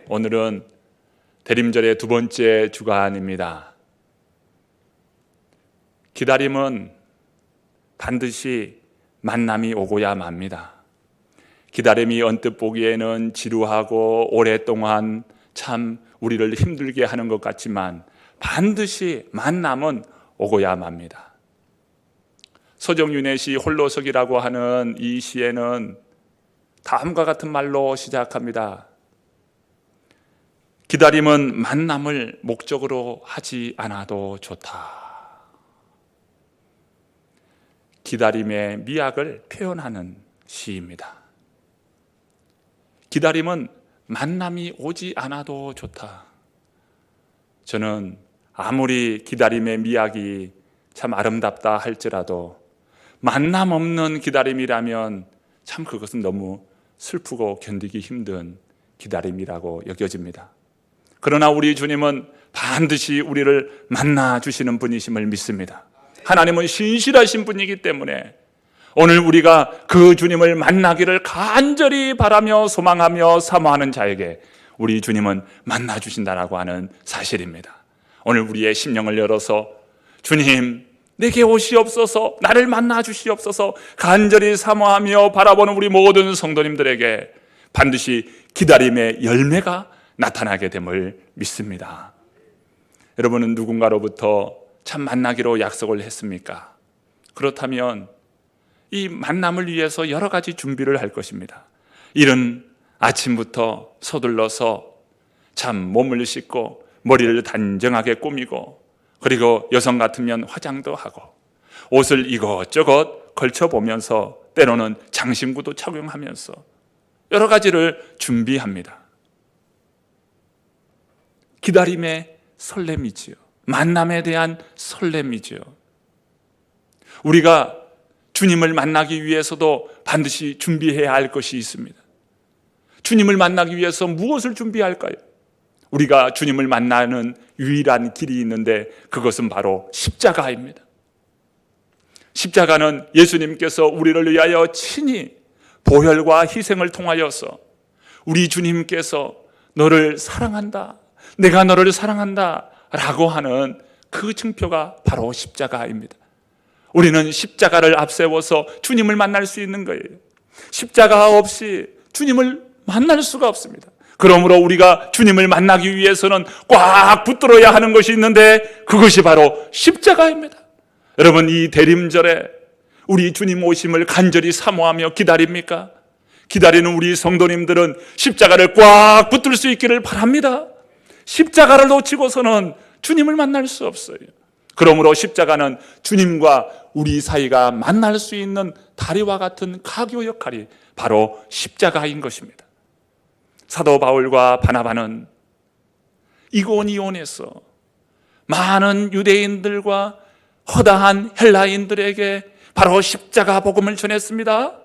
오늘은 대림절의 두 번째 주간입니다. 기다림은 반드시 만남이 오고야 맙니다. 기다림이 언뜻 보기에는 지루하고 오랫동안 참 우리를 힘들게 하는 것 같지만 반드시 만남은 오고야 맙니다. 서정윤의 시 홀로서기라고 하는 이 시에는 다음과 같은 말로 시작합니다. 기다림은 만남을 목적으로 하지 않아도 좋다. 기다림의 미학을 표현하는 시입니다. 기다림은 만남이 오지 않아도 좋다. 저는 아무리 기다림의 미학이 참 아름답다 할지라도 만남 없는 기다림이라면 참 그것은 너무 슬프고 견디기 힘든 기다림이라고 여겨집니다. 그러나 우리 주님은 반드시 우리를 만나 주시는 분이심을 믿습니다. 하나님은 신실하신 분이기 때문에 오늘 우리가 그 주님을 만나기를 간절히 바라며 소망하며 사모하는 자에게 우리 주님은 만나 주신다라고 하는 사실입니다. 오늘 우리의 심령을 열어서 주님 내게 오시옵소서, 나를 만나 주시옵소서 간절히 사모하며 바라보는 우리 모든 성도님들에게 반드시 기다림의 열매가 나타나게 됨을 믿습니다. 여러분은 누군가로부터 참 만나기로 약속을 했습니까? 그렇다면 이 만남을 위해서 여러 가지 준비를 할 것입니다. 이른 아침부터 서둘러서 참 몸을 씻고 머리를 단정하게 꾸미고 그리고 여성 같으면 화장도 하고 옷을 이것저것 걸쳐보면서 때로는 장신구도 착용하면서 여러 가지를 준비합니다. 기다림의 설렘이지요. 만남에 대한 설렘이지요. 우리가 주님을 만나기 위해서도 반드시 준비해야 할 것이 있습니다. 주님을 만나기 위해서 무엇을 준비할까요? 우리가 주님을 만나는 유일한 길이 있는데 그것은 바로 십자가입니다. 십자가는 예수님께서 우리를 위하여 친히 보혈과 희생을 통하여서 우리 주님께서 너를 사랑한다, 내가 너를 사랑한다 라고 하는 그 증표가 바로 십자가입니다. 우리는 십자가를 앞세워서 주님을 만날 수 있는 거예요. 십자가 없이 주님을 만날 수가 없습니다. 그러므로 우리가 주님을 만나기 위해서는 꽉 붙들어야 하는 것이 있는데 그것이 바로 십자가입니다. 여러분, 이 대림절에 우리 주님 오심을 간절히 사모하며 기다립니까? 기다리는 우리 성도님들은 십자가를 꽉 붙들 수 있기를 바랍니다. 십자가를 놓치고서는 주님을 만날 수 없어요. 그러므로 십자가는 주님과 우리 사이가 만날 수 있는 다리와 같은 가교 역할이 바로 십자가인 것입니다. 사도 바울과 바나바는 이고니온에서 많은 유대인들과 허다한 헬라인들에게 바로 십자가 복음을 전했습니다.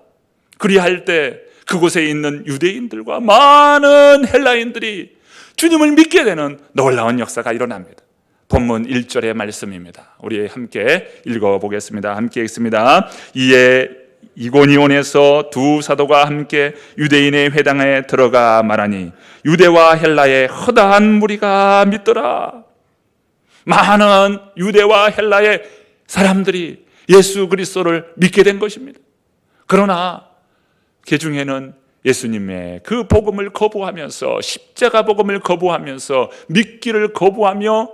그리할 때 그곳에 있는 유대인들과 많은 헬라인들이 주님을 믿게 되는 놀라운 역사가 일어납니다. 본문 1절의 말씀입니다. 우리 함께 읽어보겠습니다. 함께 읽습니다. 이에 이고니온에서 두 사도가 함께 유대인의 회당에 들어가 말하니 유대와 헬라의 허다한 무리가 믿더라. 많은 유대와 헬라의 사람들이 예수 그리스도를 믿게 된 것입니다. 그러나 그 중에는 예수님의 그 복음을 거부하면서 십자가 복음을 거부하면서 믿기를 거부하며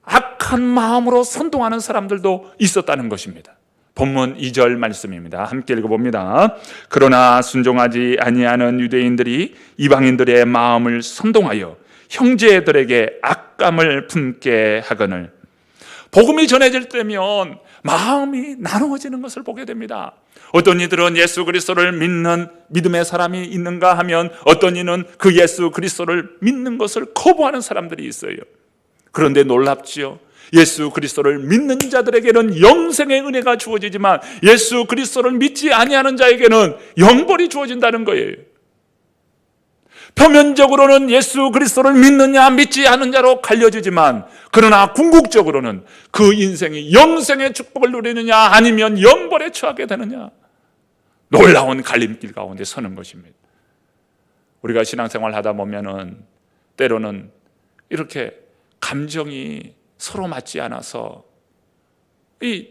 악한 마음으로 선동하는 사람들도 있었다는 것입니다. 본문 2절 말씀입니다. 함께 읽어봅니다. 그러나 순종하지 아니하는 유대인들이 이방인들의 마음을 선동하여 형제들에게 악감을 품게 하거늘. 복음이 전해질 때면 마음이 나누어지는 것을 보게 됩니다. 어떤 이들은 예수 그리스도를 믿는 믿음의 사람이 있는가 하면 어떤 이는 그 예수 그리스도를 믿는 것을 거부하는 사람들이 있어요. 그런데 놀랍지요. 예수 그리스도를 믿는 자들에게는 영생의 은혜가 주어지지만 예수 그리스도를 믿지 아니하는 자에게는 영벌이 주어진다는 거예요. 표면적으로는 예수 그리스도를 믿느냐 믿지 않는 자로 갈려지지만 그러나 궁극적으로는 그 인생이 영생의 축복을 누리느냐 아니면 영벌에 처하게 되느냐 놀라운 갈림길 가운데 서는 것입니다. 우리가 신앙생활 하다 보면은 때로는 이렇게 감정이 서로 맞지 않아서 이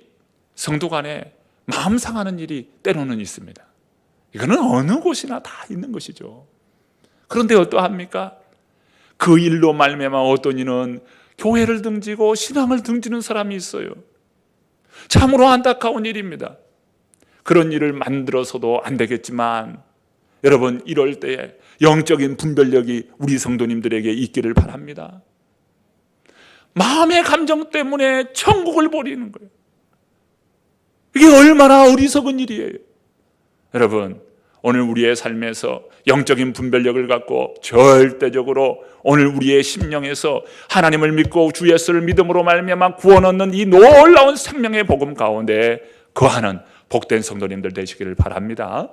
성도 간에 마음 상하는 일이 때로는 있습니다. 이거는 어느 곳이나 다 있는 것이죠. 그런데 어떠합니까? 그 일로 말미암아 어떤 이는 교회를 등지고 신앙을 등지는 사람이 있어요. 참으로 안타까운 일입니다. 그런 일을 만들어서도 안 되겠지만 여러분, 이럴 때에 영적인 분별력이 우리 성도님들에게 있기를 바랍니다. 마음의 감정 때문에 천국을 버리는 거예요. 이게 얼마나 어리석은 일이에요. 여러분, 오늘 우리의 삶에서 영적인 분별력을 갖고 절대적으로 오늘 우리의 심령에서 하나님을 믿고 주 예수를 믿음으로 말미암아 구원 얻는 이 놀라운 생명의 복음 가운데 거하는 복된 성도님들 되시기를 바랍니다.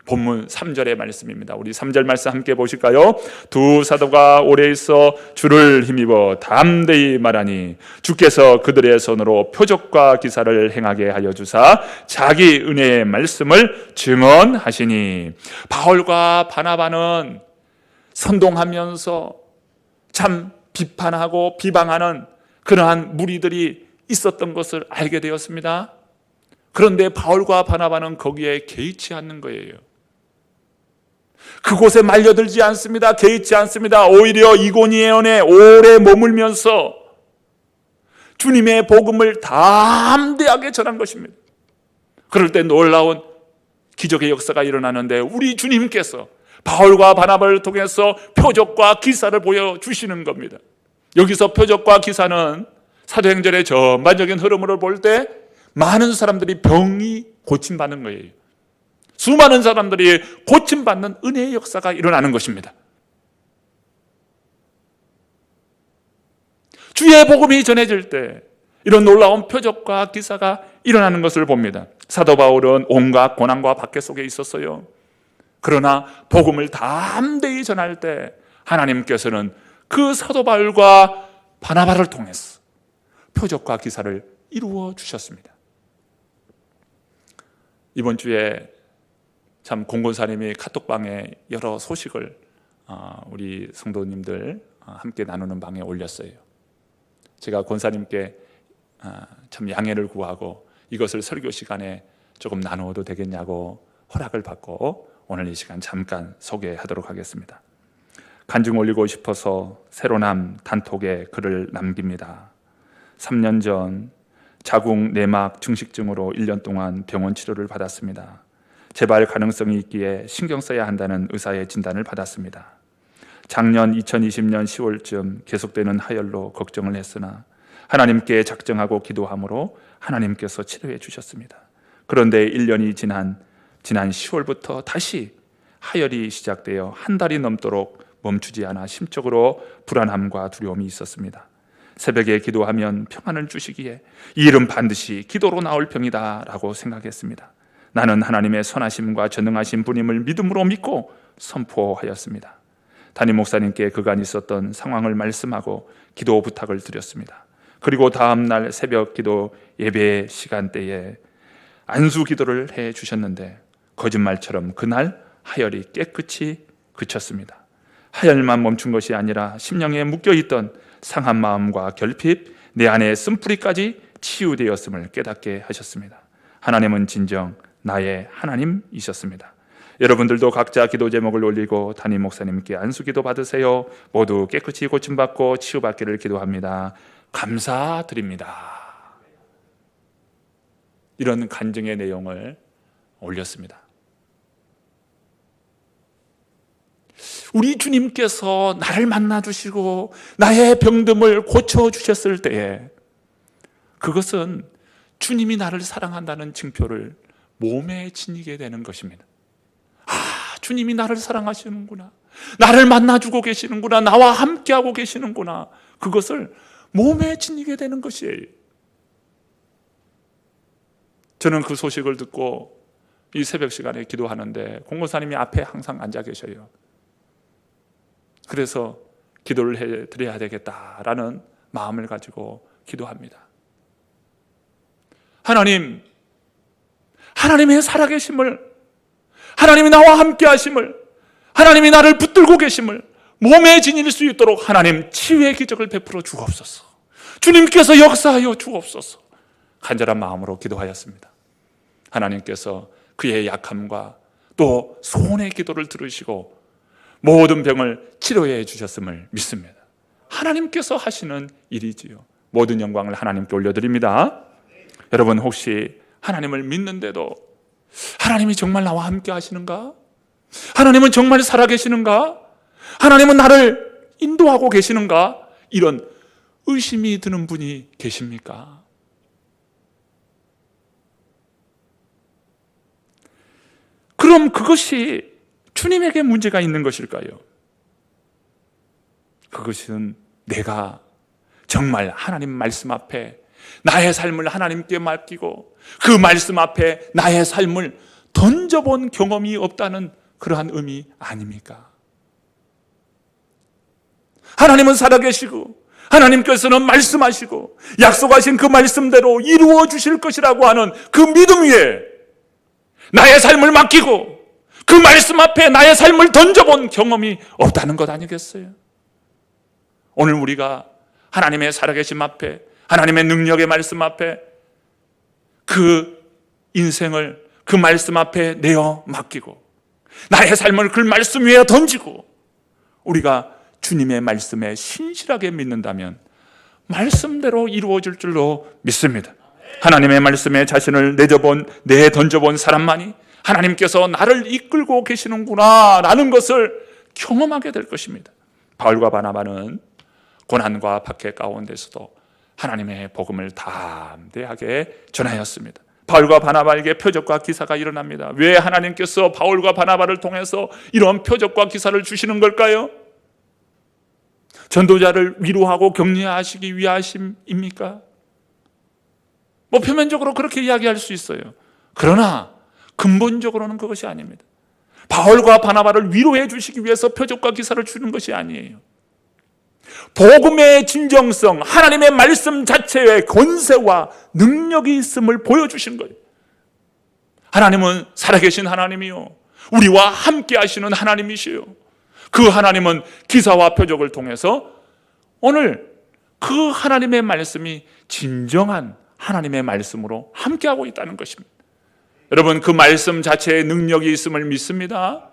본문 3절의 말씀입니다. 우리 3절 말씀 함께 보실까요? 두 사도가 오래 있어 주를 힘입어 담대히 말하니 주께서 그들의 손으로 표적과 기사를 행하게 하여 주사 자기 은혜의 말씀을 증언하시니, 바울과 바나바는 선동하면서 참 비판하고 비방하는 그러한 무리들이 있었던 것을 알게 되었습니다. 그런데 바울과 바나바는 거기에 개의치 않는 거예요. 그곳에 말려들지 않습니다. 개의치 않습니다. 오히려 이고니온에 오래 머물면서 주님의 복음을 담대하게 전한 것입니다. 그럴 때 놀라운 기적의 역사가 일어나는데 우리 주님께서 바울과 바나바를 통해서 표적과 기사를 보여주시는 겁니다. 여기서 표적과 기사는 사도행전의 전반적인 흐름으로 볼 때 많은 사람들이 병이 고침받는 거예요. 수많은 사람들이 고침받는 은혜의 역사가 일어나는 것입니다. 주의 복음이 전해질 때 이런 놀라운 표적과 기사가 일어나는 것을 봅니다. 사도 바울은 온갖 고난과 박해 속에 있었어요. 그러나 복음을 담대히 전할 때 하나님께서는 그 사도 바울과 바나바를 통해서 표적과 기사를 이루어 주셨습니다. 이번 주에 참 공권사님이 카톡방에 여러 소식을 우리 성도님들 함께 나누는 방에 올렸어요. 제가 권사님께 참 양해를 구하고 이것을 설교 시간에 조금 나누어도 되겠냐고 허락을 받고 오늘 이 시간 잠깐 소개하도록 하겠습니다. 간증 올리고 싶어서 새로남 단톡에 글을 남깁니다. 3년 전 자궁 내막 증식증으로 1년 동안 병원 치료를 받았습니다. 재발 가능성이 있기에 신경 써야 한다는 의사의 진단을 받았습니다. 작년 2020년 10월쯤 계속되는 하혈로 걱정을 했으나 하나님께 작정하고 기도함으로 하나님께서 치료해 주셨습니다. 그런데 1년이 지난 10월부터 다시 하혈이 시작되어 한 달이 넘도록 멈추지 않아 심적으로 불안함과 두려움이 있었습니다. 새벽에 기도하면 평안을 주시기에 이 일은 반드시 기도로 나올 병이다 라고 생각했습니다. 나는 하나님의 선하심과 전능하신 분임을 믿음으로 믿고 선포하였습니다. 담임 목사님께 그간 있었던 상황을 말씀하고 기도 부탁을 드렸습니다. 그리고 다음 날 새벽 기도 예배 시간대에 안수 기도를 해 주셨는데 거짓말처럼 그날 하혈이 깨끗이 그쳤습니다. 하혈만 멈춘 것이 아니라 심령에 묶여있던 상한 마음과 결핍, 내 안의 쓴뿌리까지 치유되었음을 깨닫게 하셨습니다. 하나님은 진정 나의 하나님이셨습니다. 여러분들도 각자 기도 제목을 올리고 담임 목사님께 안수기도 받으세요. 모두 깨끗이 고침받고 치유받기를 기도합니다. 감사드립니다. 이런 간증의 내용을 올렸습니다. 우리 주님께서 나를 만나주시고 나의 병듦을 고쳐주셨을 때에 그것은 주님이 나를 사랑한다는 증표를 몸에 지니게 되는 것입니다. 주님이 나를 사랑하시는구나, 나를 만나주고 계시는구나, 나와 함께하고 계시는구나, 그것을 몸에 지니게 되는 것이에요. 저는 그 소식을 듣고 이 새벽 시간에 기도하는데 공권사님이 앞에 항상 앉아 계셔요. 그래서 기도를 해드려야 되겠다라는 마음을 가지고 기도합니다. 하나님의 살아계심을, 하나님이 나와 함께 하심을, 하나님이 나를 붙들고 계심을 몸에 지닐 수 있도록 하나님 치유의 기적을 베풀어 주옵소서. 주님께서 역사하여 주옵소서. 간절한 마음으로 기도하였습니다. 하나님께서 그의 약함과 또 소원의 기도를 들으시고 모든 병을 치료해 주셨음을 믿습니다. 하나님께서 하시는 일이지요. 모든 영광을 하나님께 올려드립니다. 여러분, 혹시 하나님을 믿는데도 하나님이 정말 나와 함께 하시는가? 하나님은 정말 살아계시는가? 하나님은 나를 인도하고 계시는가? 이런 의심이 드는 분이 계십니까? 그럼 그것이 주님에게 문제가 있는 것일까요? 그것은 내가 정말 하나님 말씀 앞에 나의 삶을 하나님께 맡기고 그 말씀 앞에 나의 삶을 던져본 경험이 없다는 그러한 의미 아닙니까? 하나님은 살아계시고 하나님께서는 말씀하시고 약속하신 그 말씀대로 이루어 주실 것이라고 하는 그 믿음 위에 나의 삶을 맡기고 그 말씀 앞에 나의 삶을 던져본 경험이 없다는 것 아니겠어요? 오늘 우리가 하나님의 살아계심 앞에 하나님의 능력의 말씀 앞에 그 인생을 그 말씀 앞에 내어 맡기고 나의 삶을 그 말씀 위에 던지고 우리가 주님의 말씀에 신실하게 믿는다면 말씀대로 이루어질 줄로 믿습니다. 하나님의 말씀에 자신을 내던져본 사람만이 하나님께서 나를 이끌고 계시는구나 라는 것을 경험하게 될 것입니다. 바울과 바나바는 고난과 박해 가운데서도 하나님의 복음을 담대하게 전하였습니다. 바울과 바나바에게 표적과 기사가 일어납니다. 왜 하나님께서 바울과 바나바를 통해서 이런 표적과 기사를 주시는 걸까요? 전도자를 위로하고 격려하시기 위하심입니까? 표면적으로 그렇게 이야기할 수 있어요. 그러나 근본적으로는 그것이 아닙니다. 바울과 바나바를 위로해 주시기 위해서 표적과 기사를 주는 것이 아니에요. 복음의 진정성, 하나님의 말씀 자체의 권세와 능력이 있음을 보여주신 거예요. 하나님은 살아계신 하나님이요, 우리와 함께 하시는 하나님이시요. 그 하나님은 기사와 표적을 통해서 오늘 그 하나님의 말씀이 진정한 하나님의 말씀으로 함께하고 있다는 것입니다. 여러분, 그 말씀 자체의 능력이 있음을 믿습니다.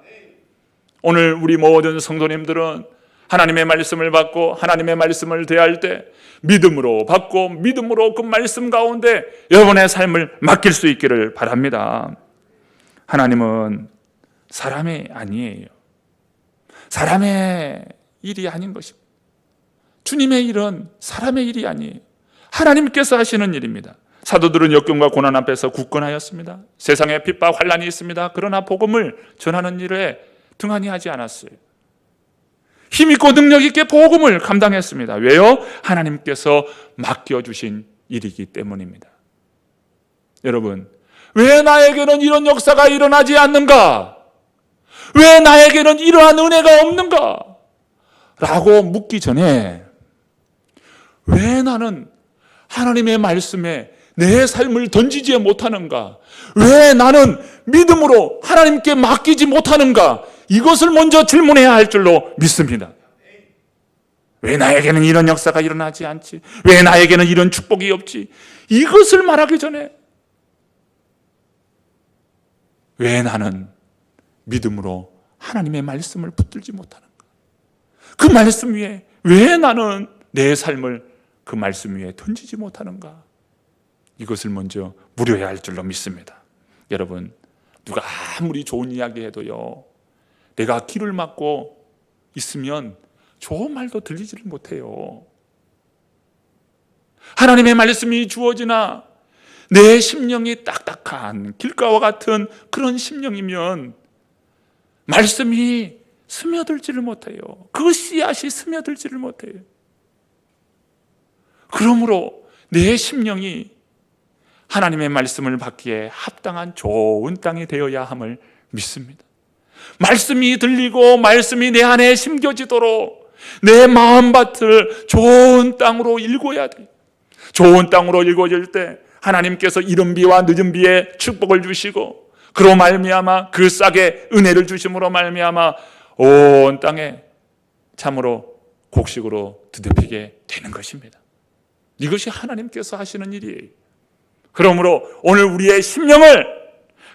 오늘 우리 모든 성도님들은 하나님의 말씀을 받고 하나님의 말씀을 대할 때 믿음으로 받고 믿음으로 그 말씀 가운데 여러분의 삶을 맡길 수 있기를 바랍니다. 하나님은 사람이 아니에요. 사람의 일이 아닌 것입니다. 주님의 일은 사람의 일이 아니에요. 하나님께서 하시는 일입니다. 사도들은 역경과 고난 앞에서 굳건하였습니다. 세상에 핍박 환난이 있습니다. 그러나 복음을 전하는 일에 등한히 하지 않았어요. 힘있고 능력있게 복음을 감당했습니다. 왜요? 하나님께서 맡겨주신 일이기 때문입니다. 여러분, 왜 나에게는 이런 역사가 일어나지 않는가? 왜 나에게는 이러한 은혜가 없는가? 라고 묻기 전에 왜 나는 하나님의 말씀에 내 삶을 던지지 못하는가? 왜 나는 믿음으로 하나님께 맡기지 못하는가? 이것을 먼저 질문해야 할 줄로 믿습니다. 왜 나에게는 이런 역사가 일어나지 않지? 왜 나에게는 이런 축복이 없지? 이것을 말하기 전에 왜 나는 믿음으로 하나님의 말씀을 붙들지 못하는가? 그 말씀 위에 왜 나는 내 삶을 그 말씀 위에 던지지 못하는가? 이것을 먼저 물어야 할 줄로 믿습니다. 여러분, 누가 아무리 좋은 이야기 해도요, 내가 귀를 막고 있으면 좋은 말도 들리지를 못해요. 하나님의 말씀이 주어지나 내 심령이 딱딱한 길가와 같은 그런 심령이면 말씀이 스며들지를 못해요. 그 씨앗이 스며들지를 못해요. 그러므로 내 심령이 하나님의 말씀을 받기에 합당한 좋은 땅이 되어야 함을 믿습니다. 말씀이 들리고 말씀이 내 안에 심겨지도록 내 마음밭을 좋은 땅으로 일궈야 돼요. 좋은 땅으로 일궈질 때 하나님께서 이른 비와 늦은 비에 축복을 주시고 그로 말미암아 그 싹에 은혜를 주심으로 말미암아 온 땅에 참으로 곡식으로 뒤덮이게 되는 것입니다. 이것이 하나님께서 하시는 일이에요. 그러므로 오늘 우리의 심령을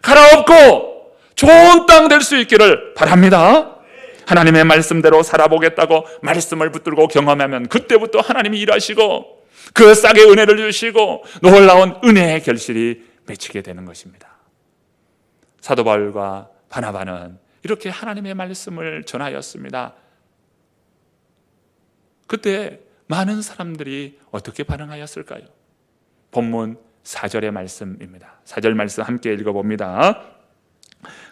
갈아엎고 좋은 땅 될 수 있기를 바랍니다. 하나님의 말씀대로 살아보겠다고 말씀을 붙들고 경험하면 그때부터 하나님이 일하시고 그 싹의 은혜를 주시고 놀라운 은혜의 결실이 맺히게 되는 것입니다. 사도 바울과 바나바는 이렇게 하나님의 말씀을 전하였습니다. 그때 많은 사람들이 어떻게 반응하였을까요? 본문 4절의 말씀입니다. 4절 말씀 함께 읽어봅니다.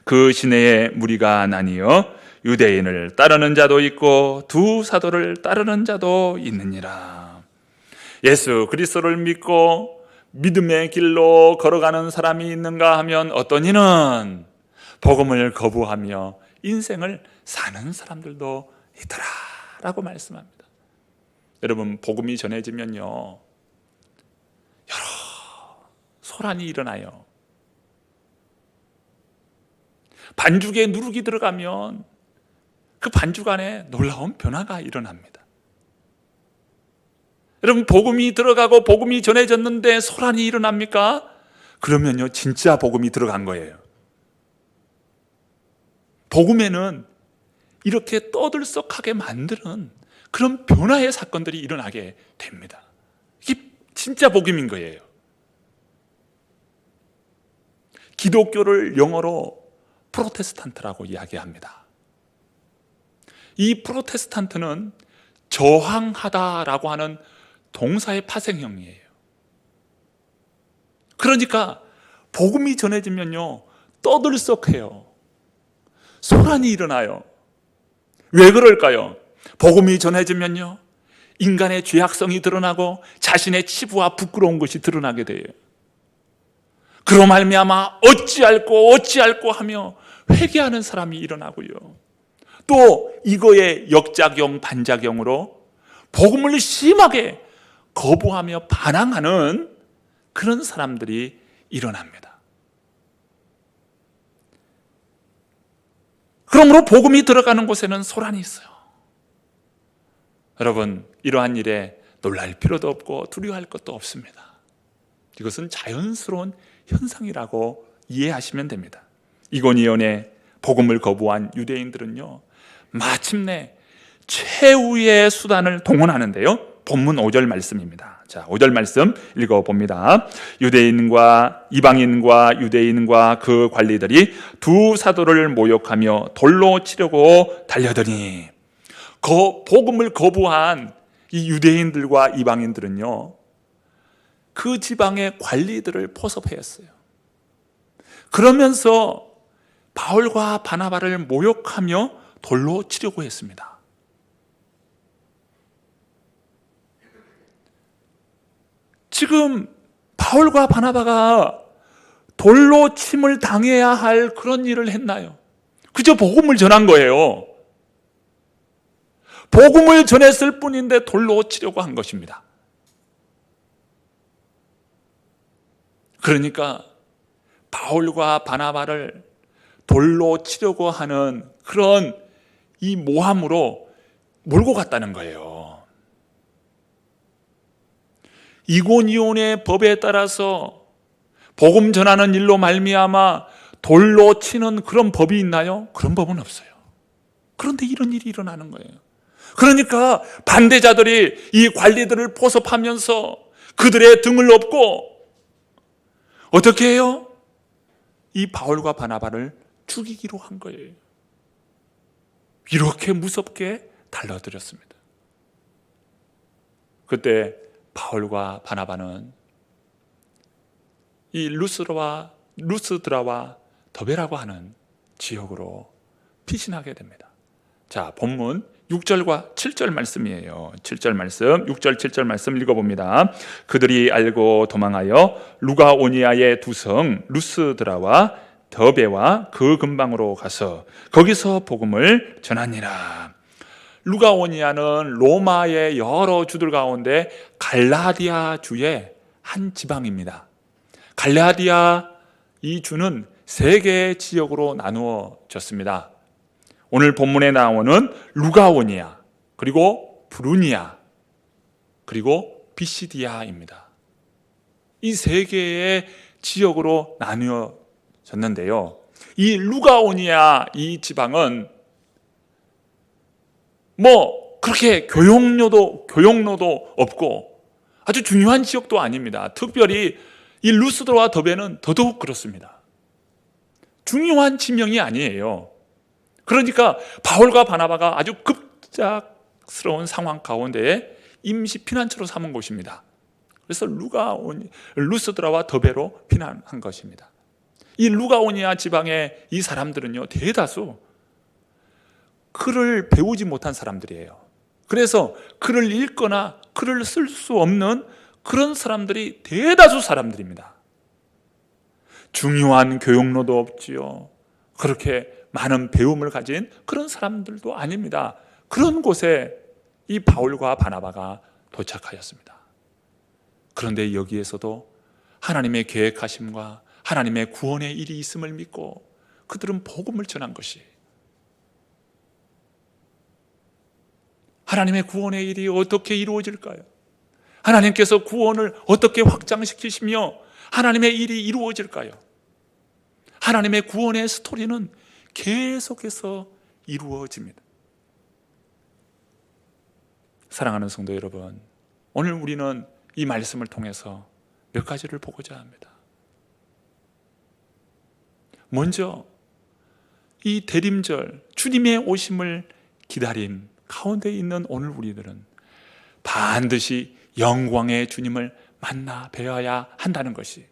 그 시내에 무리가 나뉘어 유대인을 따르는 자도 있고 두 사도를 따르는 자도 있느니라. 예수 그리스도를 믿고 믿음의 길로 걸어가는 사람이 있는가 하면 어떤 이는 복음을 거부하며 인생을 사는 사람들도 있더라 라고 말씀합니다. 여러분, 복음이 전해지면요, 여러 소란이 일어나요. 반죽에 누룩이 들어가면 그 반죽 안에 놀라운 변화가 일어납니다. 여러분, 복음이 들어가고 복음이 전해졌는데 소란이 일어납니까? 그러면요, 진짜 복음이 들어간 거예요. 복음에는 이렇게 떠들썩하게 만드는 그런 변화의 사건들이 일어나게 됩니다. 이게 진짜 복음인 거예요. 기독교를 영어로 프로테스탄트라고 이야기합니다. 이 프로테스탄트는 저항하다라고 하는 동사의 파생형이에요. 그러니까 복음이 전해지면요, 떠들썩해요. 소란이 일어나요. 왜 그럴까요? 복음이 전해지면요, 인간의 죄악성이 드러나고 자신의 치부와 부끄러운 것이 드러나게 돼요. 그로 말미암아 어찌할꼬 하며 회개하는 사람이 일어나고요. 또 이거의 역작용 반작용으로 복음을 심하게 거부하며 반항하는 그런 사람들이 일어납니다. 그러므로 복음이 들어가는 곳에는 소란이 있어요. 여러분, 이러한 일에 놀랄 필요도 없고 두려워할 것도 없습니다. 이것은 자연스러운 현상이라고 이해하시면 됩니다. 이고니온의 복음을 거부한 유대인들은요, 마침내 최후의 수단을 동원하는데요, 본문 5절 말씀입니다. 자, 5절 말씀 읽어봅니다. 유대인과 이방인과 유대인과 그 관리들이 두 사도를 모욕하며 돌로 치려고 달려드니, 복음을 거부한 이 유대인들과 이방인들은요, 그 지방의 관리들을 포섭했어요. 그러면서 바울과 바나바를 모욕하며 돌로 치려고 했습니다. 지금 바울과 바나바가 돌로 침을 당해야 할 그런 일을 했나요? 그저 복음을 전한 거예요. 복음을 전했을 뿐인데 돌로 치려고 한 것입니다. 그러니까 바울과 바나바를 돌로 치려고 하는 그런 이 모함으로 몰고 갔다는 거예요. 이고니온의 법에 따라서 복음 전하는 일로 말미암아 돌로 치는 그런 법이 있나요? 그런 법은 없어요. 그런데 이런 일이 일어나는 거예요. 그러니까 반대자들이 이 관리들을 포섭하면서 그들의 등을 업고 어떻게 해요? 이 바울과 바나바를 죽이기로 한 거예요. 이렇게 무섭게 달라들였습니다. 그때 바울과 바나바는 이 루스드라와 더베라고 하는 지역으로 피신하게 됩니다. 자, 본문 6절과 7절 말씀이에요. 7절 말씀, 6절 7절 말씀 읽어봅니다. 그들이 알고 도망하여 루가오니아의 두 성 루스드라와 더베와 그 근방으로 가서 거기서 복음을 전하니라. 루가오니아는 로마의 여러 주들 가운데 갈라디아 주의 한 지방입니다. 갈라디아 이 주는 세 개의 지역으로 나누어졌습니다. 오늘 본문에 나오는 루가오니아, 그리고 브루니아, 그리고 비시디아입니다. 이 세 개의 지역으로 나뉘어졌는데요. 이 루가오니아 이 지방은 그렇게 교역로도 없고 아주 중요한 지역도 아닙니다. 특별히 이 루스드라와 더베는 더더욱 그렇습니다. 중요한 지명이 아니에요. 그러니까 바울과 바나바가 아주 급작스러운 상황 가운데에 임시 피난처로 삼은 곳입니다. 그래서 루스드라와 더베로 피난한 것입니다. 이 루가오니아 지방의 이 사람들은요, 대다수 글을 배우지 못한 사람들이에요. 그래서 글을 읽거나 글을 쓸 수 없는 그런 사람들이 대다수 사람들입니다. 중요한 교역로도 없지요. 그렇게 많은 배움을 가진 그런 사람들도 아닙니다. 그런 곳에 이 바울과 바나바가 도착하였습니다. 그런데 여기에서도 하나님의 계획하심과 하나님의 구원의 일이 있음을 믿고 그들은 복음을 전한 것이, 하나님의 구원의 일이 어떻게 이루어질까요? 하나님께서 구원을 어떻게 확장시키시며 하나님의 일이 이루어질까요? 하나님의 구원의 스토리는 계속해서 이루어집니다. 사랑하는 성도 여러분, 오늘 우리는 이 말씀을 통해서 몇 가지를 보고자 합니다. 먼저 이 대림절, 주님의 오심을 기다림 가운데 있는 오늘 우리들은 반드시 영광의 주님을 만나 뵈어야 한다는 것이,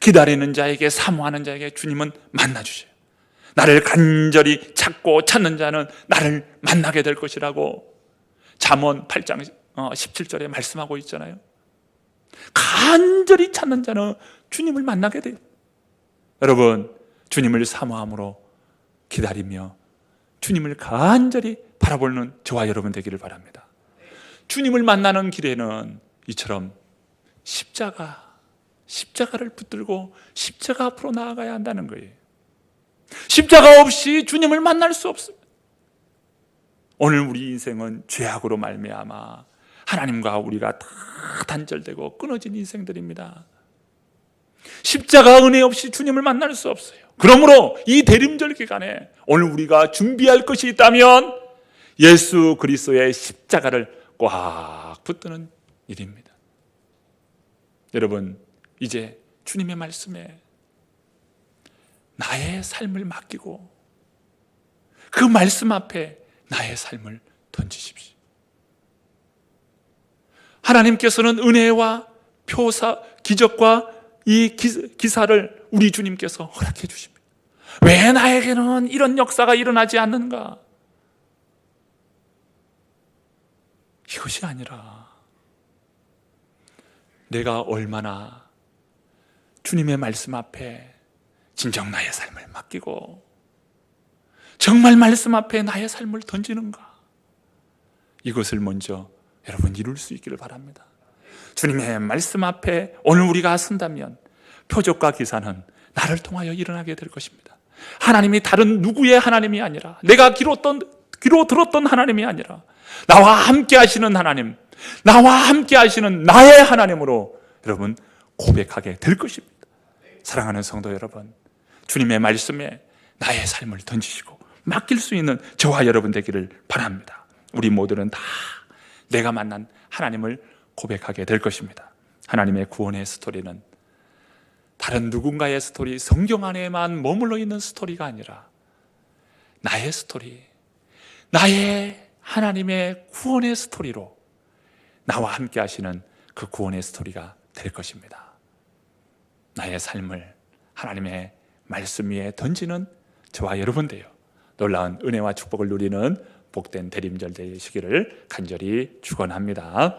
기다리는 자에게, 사모하는 자에게 주님은 만나 주셔요. 나를 간절히 찾고 찾는 자는 나를 만나게 될 것이라고 잠언 8장 17절에 말씀하고 있잖아요. 간절히 찾는 자는 주님을 만나게 돼요. 여러분, 주님을 사모함으로 기다리며 주님을 간절히 바라보는 저와 여러분 되기를 바랍니다. 주님을 만나는 길에는 이처럼 십자가를 붙들고 십자가 앞으로 나아가야 한다는 거예요. 십자가 없이 주님을 만날 수 없습니다. 오늘 우리 인생은 죄악으로 말미암아 하나님과 우리가 다 단절되고 끊어진 인생들입니다. 십자가 은혜 없이 주님을 만날 수 없어요. 그러므로 이 대림절 기간에 오늘 우리가 준비할 것이 있다면 예수 그리스도의 십자가를 꽉 붙드는 일입니다. 여러분, 이제 주님의 말씀에 나의 삶을 맡기고 그 말씀 앞에 나의 삶을 던지십시오. 하나님께서는 은혜와 표사, 기적과 이 기사를 우리 주님께서 허락해 주십니다. 왜 나에게는 이런 역사가 일어나지 않는가? 이것이 아니라 내가 얼마나 주님의 말씀 앞에 진정 나의 삶을 맡기고 정말 말씀 앞에 나의 삶을 던지는가? 이것을 먼저 여러분 이룰 수 있기를 바랍니다. 주님의 말씀 앞에 오늘 우리가 쓴다면 표적과 기사는 나를 통하여 일어나게 될 것입니다. 하나님이 다른 누구의 하나님이 아니라, 내가 귀로 들었던 하나님이 아니라 나와 함께 하시는 하나님, 나와 함께 하시는 나의 하나님으로 여러분 고백하게 될 것입니다. 사랑하는 성도 여러분, 주님의 말씀에 나의 삶을 던지시고 맡길 수 있는 저와 여러분 되기를 바랍니다. 우리 모두는 다 내가 만난 하나님을 고백하게 될 것입니다. 하나님의 구원의 스토리는 다른 누군가의 스토리, 성경 안에만 머물러 있는 스토리가 아니라 나의 스토리, 나의 하나님의 구원의 스토리로 나와 함께 하시는 그 구원의 스토리가 될 것입니다. 나의 삶을 하나님의 말씀 위에 던지는 저와 여러분 되어 놀라운 은혜와 축복을 누리는 복된 대림절 되시기를 간절히 축원합니다.